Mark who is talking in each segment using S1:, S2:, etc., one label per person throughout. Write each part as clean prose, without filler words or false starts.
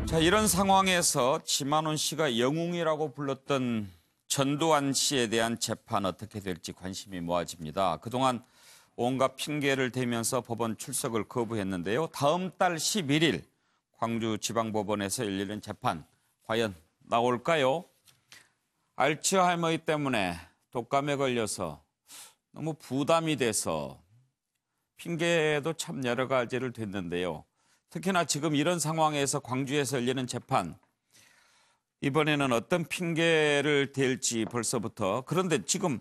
S1: 자, 이런 상황에서 지만원 씨가 영웅이라고 불렀던 전두환 씨에 대한 재판 어떻게 될지 관심이 모아집니다. 그동안 온갖 핑계를 대면서 법원 출석을 거부했는데요. 다음 달 11일 광주지방법원에서 열리는 재판 과연 나올까요? 알츠하이머 때문에 독감에 걸려서 너무 부담이 돼서 핑계도 참 여러 가지를 댔는데요. 특히나 지금 이런 상황에서 광주에서 열리는 재판, 이번에는 어떤 핑계를 댈지 벌써부터. 그런데 지금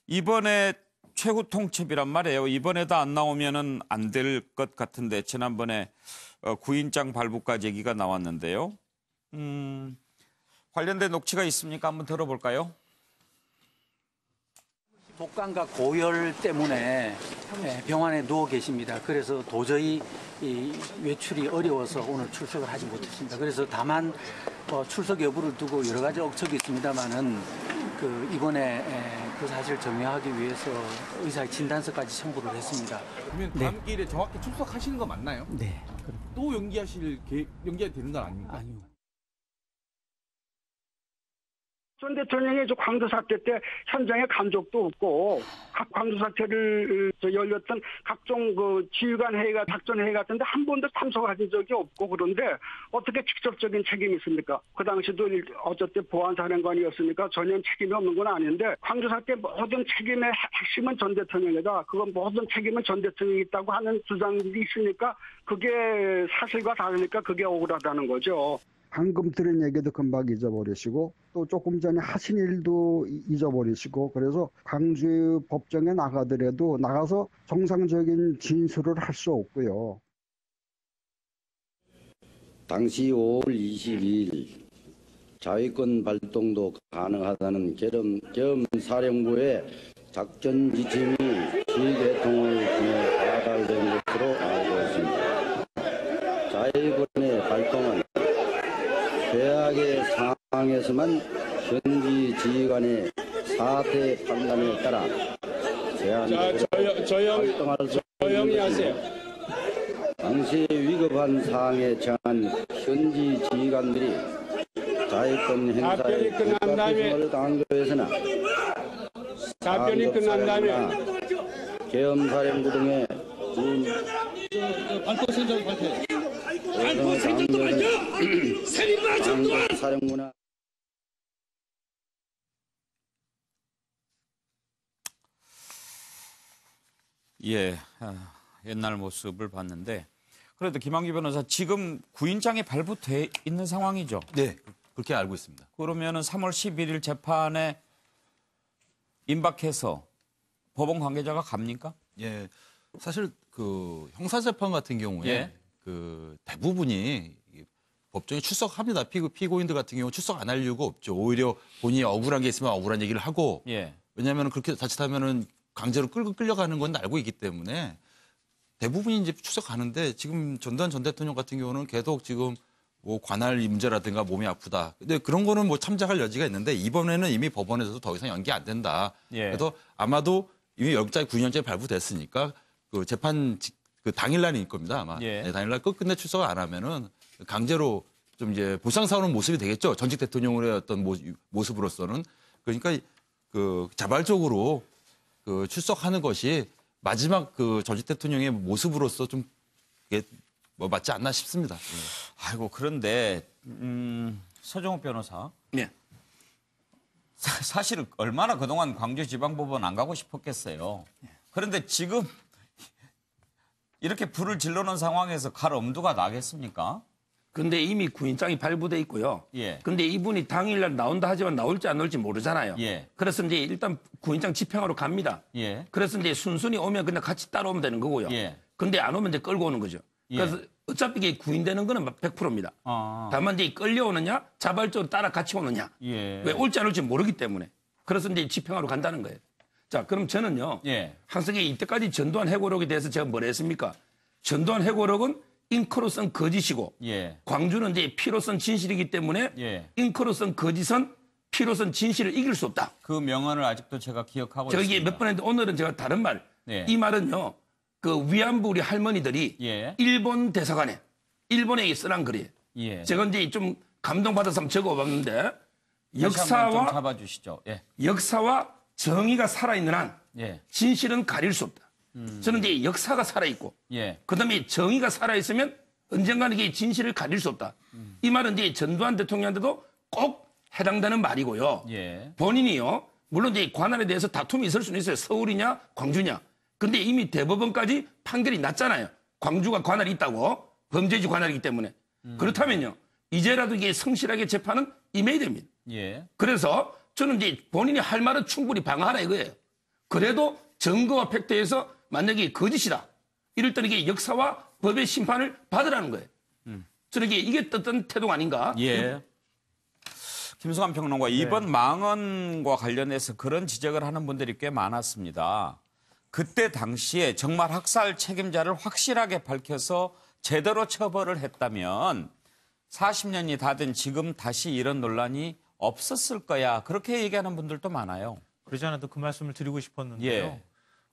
S1: 이번에 최후 통첩이란 말이에요. 이번에도 안 나오면은 안 될 것 같은데 지난번에 구인장 발부까지 얘기가 나왔는데요. 관련된 녹취가 있습니까? 한번 들어볼까요?
S2: 독감과 고열 때문에 병원에 누워 계십니다. 그래서 도저히 외출이 어려워서 오늘 출석을 하지 못했습니다. 그래서 다만 출석 여부를 두고 여러 가지 억측이 있습니다만은 이번에 그 사실을 증명하기 위해서 의사의 진단서까지 첨부를 했습니다.
S3: 그러면 다음 기일에 정확히 출석하시는 거 맞나요?
S2: 네.
S3: 또 연기가 되는 건 아닙니까?
S2: 아니요.
S4: 전 대통령이 광주 사태 때 현장에 간 적도 없고, 각 광주 사태를 열렸던 각종 지휘관 회의가 작전 회의 같은데 한 번도 참석하신 적이 없고, 그런데 어떻게 직접적인 책임이 있습니까? 그 당시도 어쨌든 보안사령관이었으니까 전혀 책임이 없는 건 아닌데, 광주 사태 모든 책임의 핵심은 전 대통령이다. 그건 모든 책임은 전 대통령이 있다고 하는 주장들이 있으니까 그게 사실과 다르니까 그게 억울하다는 거죠.
S5: 방금 들은 얘기도 금방 잊어버리시고 또 조금 전에 하신 일도 잊어버리시고, 그래서 광주 법정에 나가더라도 나가서 정상적인 진술을 할 수 없고요.
S6: 당시 5월 22일 자위권 발동도 가능하다는 계엄사령부의 작전 지침이 시 대통령을 통해 받아들인 것으로 알고 있습니다. 자위권의 발동은 최악의 상황에서만 현지 지휘관의 사태 판단에 따라 제한적으로 활동할 수 있는 것입니다. 당시 위급한 상황에 처한 현지 지휘관들이 자위권 행사에 불가피성을 당한 것에서나
S7: 답변이 끝난 다음에
S6: 계엄사령부 등의 사령부나
S1: 예, 옛날 모습을 봤는데, 그래도 김한규 변호사, 지금 구인장이 발부돼 있는 상황이죠?
S8: 네, 그렇게 알고 있습니다.
S1: 그러면은 3월 11일 재판에 임박해서 법원 관계자가 갑니까?
S8: 예, 사실 형사재판 같은 경우에
S1: 예.
S8: 대부분이 법정에 출석합니다. 피고인들 같은 경우 출석 안 할 이유가 없죠. 오히려 본인이 억울한 게 있으면 억울한 얘기를 하고,
S1: 예.
S8: 왜냐하면 그렇게 자칫하면은 강제로 끌려가는 건 알고 있기 때문에 대부분이 이제 출석하는데, 지금 전두환 전 대통령 같은 경우는 계속 지금 뭐 관할 문제라든가 몸이 아프다. 근데 그런 거는 뭐 참작할 여지가 있는데, 이번에는 이미 법원에서도 더 이상 연기 안 된다.
S1: 예.
S8: 그래서 아마도 이미 10자리 9년째 발부됐으니까 재판 당일날일 겁니다, 아마.
S1: 예.
S8: 네, 당일날 끝내 출석을 안 하면은 강제로 좀 이제 보상 사오는 모습이 되겠죠. 전직 대통령의 어떤 모습으로서는. 그러니까 자발적으로 출석하는 것이 마지막 전직 대통령의 모습으로서 좀 맞지 않나 싶습니다. 예.
S1: 아이고, 그런데 서정욱 변호사.
S7: 네.
S1: 사실 얼마나 그동안 광주지방법원 안 가고 싶었겠어요. 그런데 지금 이렇게 불을 질러놓은 상황에서 갈 엄두가 나겠습니까?
S7: 근데 이미 구인장이 발부돼 있고요.
S1: 예.
S7: 근데 이분이 당일날 나온다 하지만 나올지 안 나올지 모르잖아요.
S1: 예.
S7: 그래서 이제 일단 구인장 집행하러 갑니다.
S1: 예.
S7: 그래서 이제 순순히 오면 그냥 같이 따라오면 되는 거고요.
S1: 예.
S7: 근데 안 오면 이제 끌고 오는 거죠.
S1: 예.
S7: 그래서 어차피 이게 구인되는 거는 100%입니다. 다만 이제 끌려오느냐, 자발적으로 따라 같이 오느냐.
S1: 예.
S7: 왜 올지 안 올지 모르기 때문에. 그래서 이제 집행하러 간다는 거예요. 자, 그럼 저는요.
S1: 예.
S7: 항상 이때까지 전두환 해고록에 대해서 제가 뭘 했습니까? 전두환 해고록은 잉크로선 거짓이고,
S1: 예.
S7: 광주는 이제 피로선 진실이기 때문에
S1: 예.
S7: 잉크로선 거짓은 피로선 진실을 이길 수 없다.
S1: 그 명언을 아직도 제가 기억하고
S7: 저기
S1: 있습니다.
S7: 몇 번 했는데 오늘은 제가 다른 말.
S1: 예.
S7: 이 말은요. 위안부 우리 할머니들이
S1: 예.
S7: 일본 대사관에 일본에 쓰란 글이에요.
S1: 예.
S7: 제가 이제 좀 감동받아서 한번 적어봤는데
S1: 다시 한번 좀
S7: 역사와
S1: 잡아주시죠. 예.
S7: 역사와 정의가 살아있는 한
S1: 예.
S7: 진실은 가릴 수 없다. 저는 이제 역사가 살아있고
S1: 예.
S7: 그다음에 정의가 살아있으면 언젠가는 이게 진실을 가릴 수 없다. 이 말은 이제 전두환 대통령한테도 꼭 해당되는 말이고요.
S1: 예.
S7: 본인이요. 물론 이제 관할에 대해서 다툼이 있을 수는 있어요. 서울이냐 광주냐. 근데 이미 대법원까지 판결이 났잖아요. 광주가 관할이 있다고. 범죄지 관할이기 때문에. 그렇다면요. 이제라도 이게 성실하게 재판은 임해야 됩니다.
S1: 예.
S7: 그래서 저는 이제 본인이 할 말은 충분히 방어하라 이거예요. 그래도 증거와 팩트에서 만약에 거짓이다. 이럴 때는 이게 역사와 법의 심판을 받으라는 거예요. 저는 이게 어떤 태도가 아닌가.
S1: 예. 김성환 평론가, 이번 망언과 관련해서 그런 지적을 하는 분들이 꽤 많았습니다. 그때 당시에 정말 학살 책임자를 확실하게 밝혀서 제대로 처벌을 했다면 40년이 다 된 지금 다시 이런 논란이 없었을 거야. 그렇게 얘기하는 분들도 많아요.
S9: 그러지 않아도 그 말씀을 드리고 싶었는데요.
S1: 예.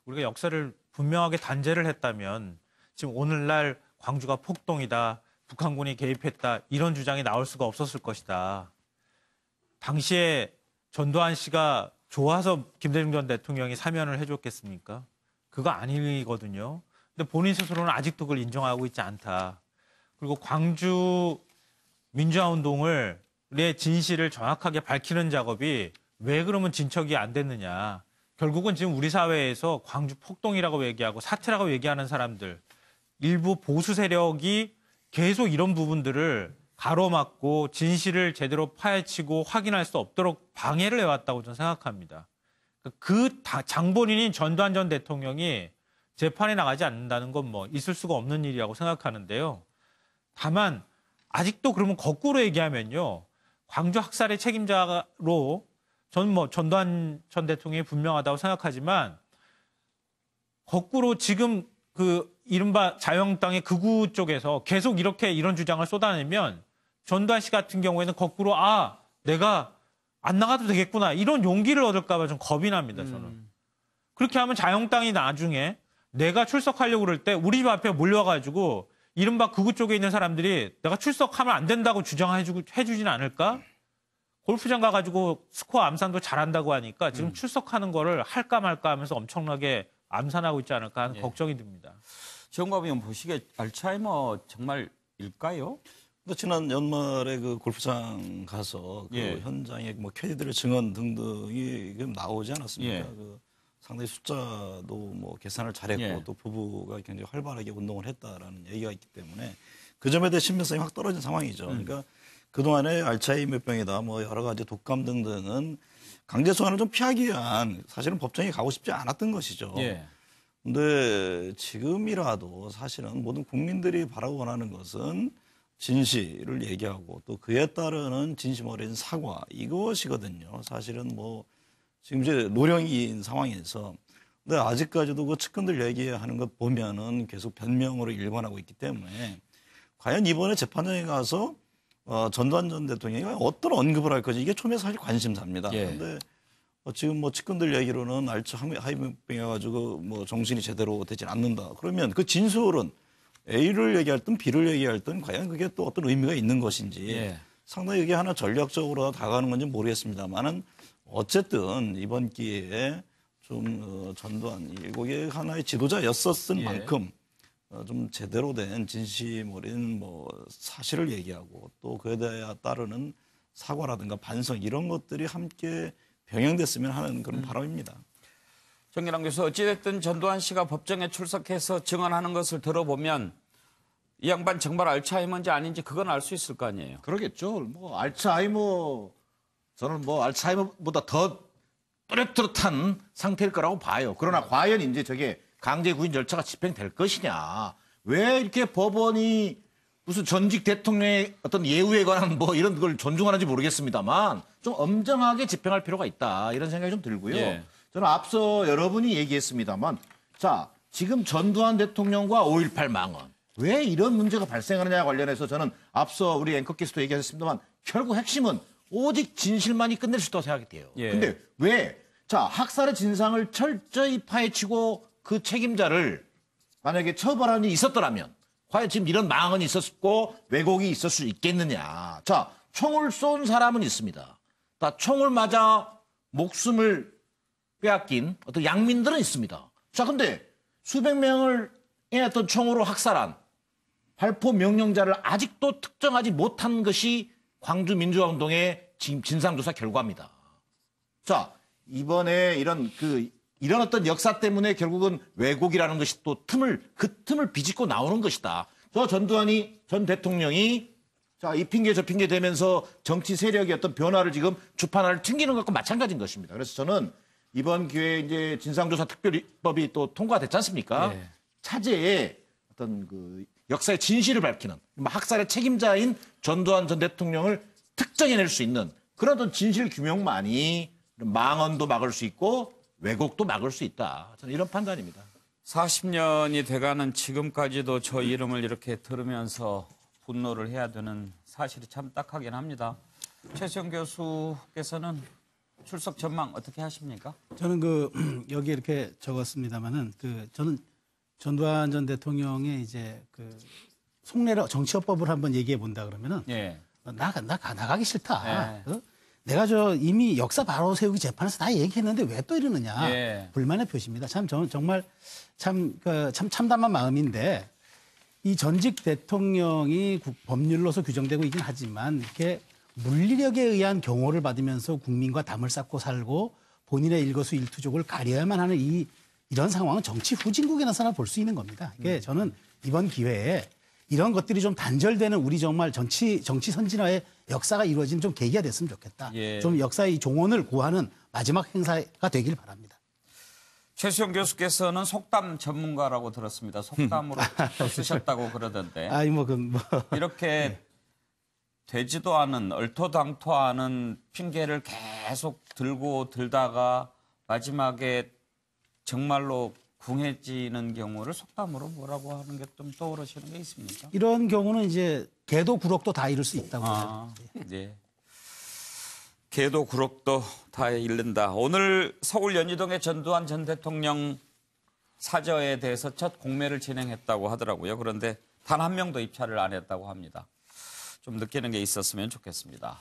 S9: 우리가 역사를 분명하게 단죄를 했다면 지금 오늘날 광주가 폭동이다, 북한군이 개입했다 이런 주장이 나올 수가 없었을 것이다. 당시에 전두환 씨가 좋아서 김대중 전 대통령이 사면을 해줬겠습니까? 그거 아니거든요. 근데 본인 스스로는 아직도 그걸 인정하고 있지 않다. 그리고 광주 민주화운동의 진실을 정확하게 밝히는 작업이 왜 그러면 진척이 안 됐느냐. 결국은 지금 우리 사회에서 광주 폭동이라고 얘기하고 사태라고 얘기하는 사람들, 일부 보수 세력이 계속 이런 부분들을 가로막고 진실을 제대로 파헤치고 확인할 수 없도록 방해를 해왔다고 저는 생각합니다. 그 장본인인 전두환 전 대통령이 재판에 나가지 않는다는 건 뭐 있을 수가 없는 일이라고 생각하는데요. 다만 아직도 그러면 거꾸로 얘기하면요. 광주 학살의 책임자로 저는 뭐 전두환 전 대통령이 분명하다고 생각하지만 거꾸로 지금 그 이른바 자유한국당의 극우 쪽에서 계속 이런 주장을 쏟아내면 전두환 씨 같은 경우에는 거꾸로 내가 안 나가도 되겠구나 이런 용기를 얻을까 봐 좀 겁이 납니다. 저는. 그렇게 하면 자유한국당이 나중에 내가 출석하려고 그럴 때 우리 집 앞에 몰려가지고 이른바 극우 쪽에 있는 사람들이 내가 출석하면 안 된다고 해주진 않을까? 골프장 가가지고 스코어 암산도 잘한다고 하니까 지금 출석하는 거를 할까 말까 하면서 엄청나게 암산하고 있지 않을까 하는 걱정이 듭니다.
S1: 지원과 의원 보시기에 알츠하이머 정말일까요?
S10: 지난 연말에 그 골프장 가서 그
S1: 예.
S10: 현장의 뭐 캐디들의 증언 등등이 나오지 않았습니까?
S1: 예.
S10: 그 상당히 숫자도 뭐 계산을 잘했고
S1: 예.
S10: 또 부부가 굉장히 활발하게 운동을 했다라는 얘기가 있기 때문에 그 점에 대해 신빙성이 확 떨어진 상황이죠. 그러니까 그동안에 알츠하이머병이다 뭐 여러 가지 독감 등등은 강제 소환을 좀 피하기 위한 사실은 법정에 가고 싶지 않았던 것이죠.
S1: 예.
S10: 근데 지금이라도 사실은 모든 국민들이 바라고 원하는 것은 진실을 얘기하고 또 그에 따르는 진심 어린 사과 이것이거든요. 사실은 뭐 지금 이제 노령인 상황에서 근데 아직까지도 그 측근들 얘기하는 것 보면은 계속 변명으로 일관하고 있기 때문에 과연 이번에 재판장에 가서 전두환 전 대통령이 어떤 언급을 할 건지 이게 처음에 사실 관심사입니다.
S1: 예.
S10: 그런데 지금 뭐 측근들 얘기로는 알츠하이머병이어가지고 뭐 정신이 제대로 되질 않는다. 그러면 그 진술은 A를 얘기할 땐 B를 얘기할 땐 과연 그게 또 어떤 의미가 있는 것인지
S1: 예.
S10: 상당히 이게 하나 전략적으로 다가가는 건지 모르겠습니다만은 어쨌든 이번 기회에 좀 전두환 일국의 하나의 지도자였었은
S1: 예.
S10: 만큼 좀 제대로 된 진심 어린 뭐 사실을 얘기하고 또 그에 대해 따르는 사과라든가 반성 이런 것들이 함께 병행됐으면 하는 그런 바람입니다.
S1: 정기랑 교수, 어찌됐든 전두환 씨가 법정에 출석해서 증언하는 것을 들어보면 이 양반 정말 알츠하이머인지 아닌지 그건 알 수 있을 거 아니에요.
S11: 그러겠죠. 뭐 알츠하이머 저는 뭐 알츠하이머보다 더 또렷한 상태일 거라고 봐요. 그러나 과연 이제 저게 강제 구인 절차가 집행될 것이냐. 왜 이렇게 법원이 무슨 전직 대통령의 어떤 예우에 관한 뭐 이런 걸 존중하는지 모르겠습니다만 좀 엄정하게 집행할 필요가 있다. 이런 생각이 좀 들고요.
S1: 예.
S11: 저는 앞서 여러분이 얘기했습니다만 자, 지금 전두환 대통령과 5.18 망언. 왜 이런 문제가 발생하느냐 관련해서 저는 앞서 우리 앵커께서도 얘기하셨습니다만 결국 핵심은 오직 진실만이 끝낼 수 있다고 생각이 돼요.
S1: 예.
S11: 근데 왜? 자, 학살의 진상을 철저히 파헤치고 그 책임자를 만약에 처벌하는 일이 있었더라면 과연 지금 이런 망언이 있었고 왜곡이 있을 수 있겠느냐. 자, 총을 쏜 사람은 있습니다. 총을 맞아 목숨을 빼앗긴 어떤 양민들은 있습니다. 자, 근데 수백 명을 어떤 총으로 학살한 발포 명령자를 아직도 특정하지 못한 것이 광주 민주화운동의 지금 진상조사 결과입니다. 자, 이번에 이런 어떤 역사 때문에 결국은 왜곡이라는 것이 또 그 틈을 비집고 나오는 것이다. 전두환이 전 대통령이 자, 이 핑계 저 핑계 대면서 정치 세력의 어떤 변화를 지금 주판화를 튕기는 것과 마찬가지인 것입니다. 그래서 저는 이번 기회에 이제 진상조사 특별법이 또 통과됐지 않습니까?
S1: 네.
S11: 차제에 어떤 역사의 진실을 밝히는 학살의 책임자인 전두환 전 대통령을 특정해낼 수 있는 그런 어떤 진실 규명만이 망언도 막을 수 있고 왜곡도 막을 수 있다. 저는 이런 판단입니다.
S1: 40년이 돼가는 지금까지도 저 이름을 이렇게 들으면서 분노를 해야 되는 사실이 참 딱하긴 합니다. 최수영 교수께서는 출석 전망 어떻게 하십니까?
S12: 저는 여기 이렇게 적었습니다만은 저는 전두환 전 대통령의 이제 속내를 정치화법을 한번 얘기해 본다 그러면은
S1: 예.
S12: 나가기 싫다.
S1: 예.
S12: 내가 이미 역사 바로 세우기 재판에서 다 얘기했는데 왜 또 이러느냐.
S1: 예.
S12: 불만의 표시입니다. 저는 정말 참담한 마음인데 이 전직 대통령이 법률로서 규정되고 있긴 하지만 이렇게 물리력에 의한 경호를 받으면서 국민과 담을 쌓고 살고 본인의 일거수일투족을 가려야만 하는 이런 상황은 정치 후진국에서나 볼 수 있는 겁니다. 이게 저는 이번 기회에 이런 것들이 좀 단절되는 우리 정말 정치 선진화의 역사가 이루어진 좀 계기가 됐으면 좋겠다.
S1: 예.
S12: 좀 역사의 종언을 고하는 마지막 행사가 되길 바랍니다.
S1: 최수영 교수께서는 속담 전문가라고 들었습니다. 속담으로 또 쓰셨다고 그러던데. 이렇게 되지도 않은 얼토당토하는 핑계를 계속 들다가 마지막에 정말로 궁해지는 경우를 속담으로 뭐라고 하는 게 좀 떠오르시는 게 있습니까?
S12: 이런 경우는 이제 개도 구럭도 다 이룰 수 있다고.
S1: 네. 개도 구럭도 다 잃는다. 오늘 서울 연희동의 전두환 전 대통령 사저에 대해서 첫 공매를 진행했다고 하더라고요. 그런데 단 한 명도 입찰을 안 했다고 합니다. 좀 느끼는 게 있었으면 좋겠습니다.